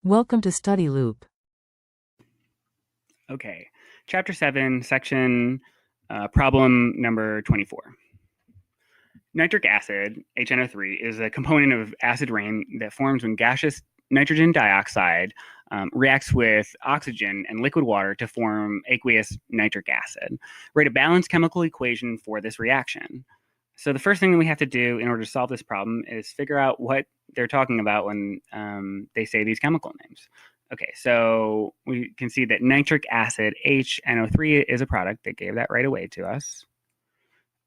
Welcome to Study Loop. Okay, Chapter 7, Section Problem number 24. Nitric acid, HNO3, is a component of acid rain that forms when gaseous nitrogen dioxide reacts with oxygen and liquid water to form aqueous nitric acid. Write a balanced chemical equation for this reaction. So the first thing that we have to do in order to solve this problem is figure out what they're talking about when they say these chemical names. Okay, so we can see that nitric acid, HNO3, is a product. They gave that right away to us.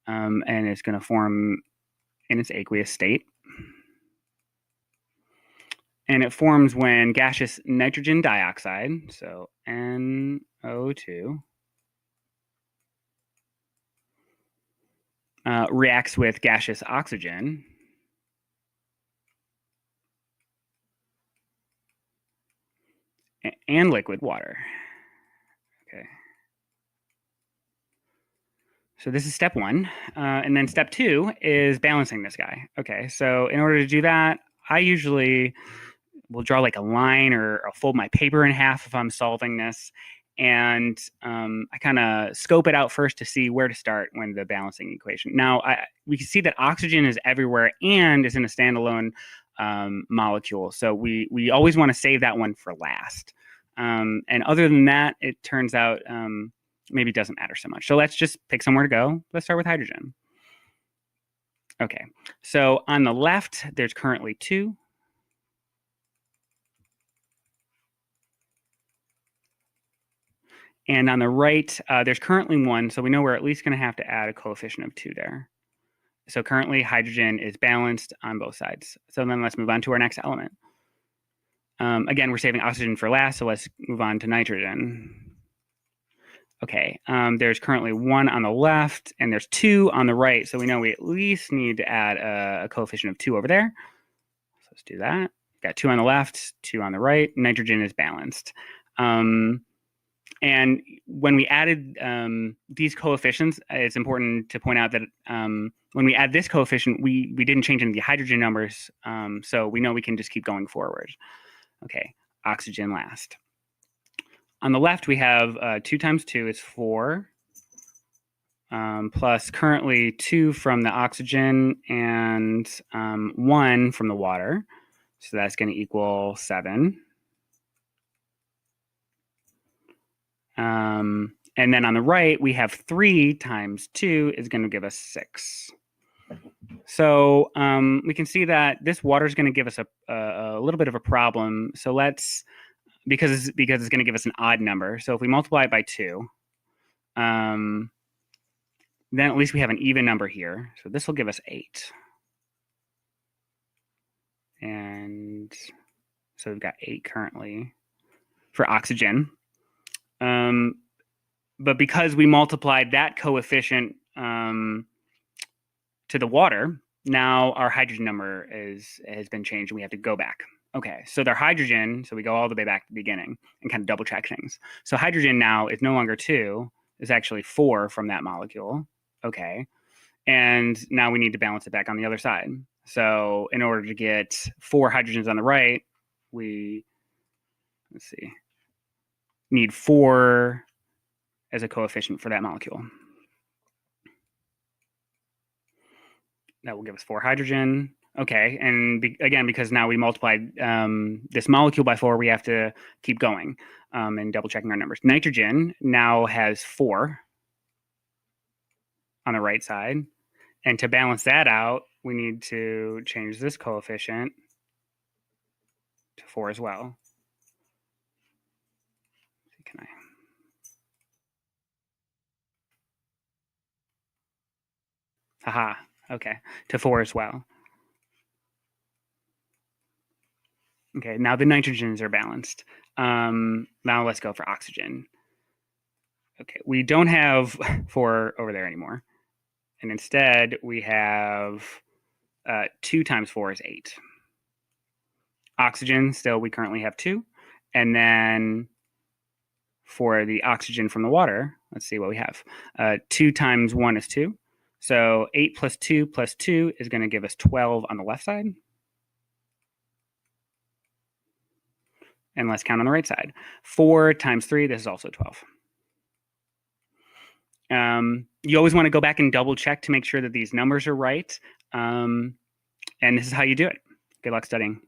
And it's going to form in its aqueous state. And it forms when gaseous nitrogen dioxide, so NO2, reacts with gaseous oxygen and liquid water. Okay. So this is step one. And then step two is balancing this guy. Okay, so in order to do that, I usually will draw like a line, or I'll fold my paper in half if I'm solving this. And I kind of scope it out first to see where to start when the balancing equation. Now, we can see that oxygen is everywhere and is in a standalone molecule. So we always want to save that one for last. And other than that, it turns out maybe it doesn't matter so much. So let's just pick somewhere to go. Let's start with hydrogen. Okay, so on the left, there's currently 2. And on the right, there's currently 1. So we know we're at least going to have to add a coefficient of 2 there. So currently, hydrogen is balanced on both sides. So then let's move on to our next element. Again, we're saving oxygen for last, so let's move on to nitrogen. Okay, there's currently 1 on the left, and there's 2 on the right. So we know we at least need to add a coefficient of 2 over there. So let's do that. Got 2 on the left, 2 on the right. Nitrogen is balanced. And when we added these coefficients, it's important to point out that when we add this coefficient, we didn't change any of the hydrogen numbers. So we know we can just keep going forward. Okay, oxygen last. On the left, we have 2 times 2 is 4, plus currently 2 from the oxygen and 1 from the water. So that's going to equal 7. And then on the right, we have 3 times 2 is going to give us 6. So we can see that this water is going to give us a little bit of a problem. So let's, because it's going to give us an odd number. So if we multiply it by 2, then at least we have an even number here. So this will give us 8. And so we've got 8 currently for oxygen. But because we multiplied that coefficient to the water, now our hydrogen number has been changed and we have to go back. Okay, so their hydrogen, so we go all the way back to the beginning and kind of double check things. So hydrogen now is no longer 2, it's actually 4 from that molecule. Okay, and now we need to balance it back on the other side. So in order to get 4 hydrogens on the right, we, let's see, need 4 as a coefficient for that molecule. That will give us 4 hydrogen. Okay, and again, because now we multiplied this molecule by 4, we have to keep going and double checking our numbers. Nitrogen now has 4 on the right side. And to balance that out, we need to change this coefficient to 4 as well. Can I? Haha, okay, to 4 as well. Okay, now the nitrogens are balanced. Now let's go for oxygen. Okay, we don't have 4 over there anymore. And instead, we have 2 times 4 is 8. Oxygen, still, we currently have 2. And then for the oxygen from the water, let's see what we have. 2 times 1 is 2. So 8 plus 2 is going to give us 12 on the left side. And let's count on the right side. 4 times 3, this is also 12. You always want to go back and double check to make sure that these numbers are right. And this is how you do it. Good luck studying.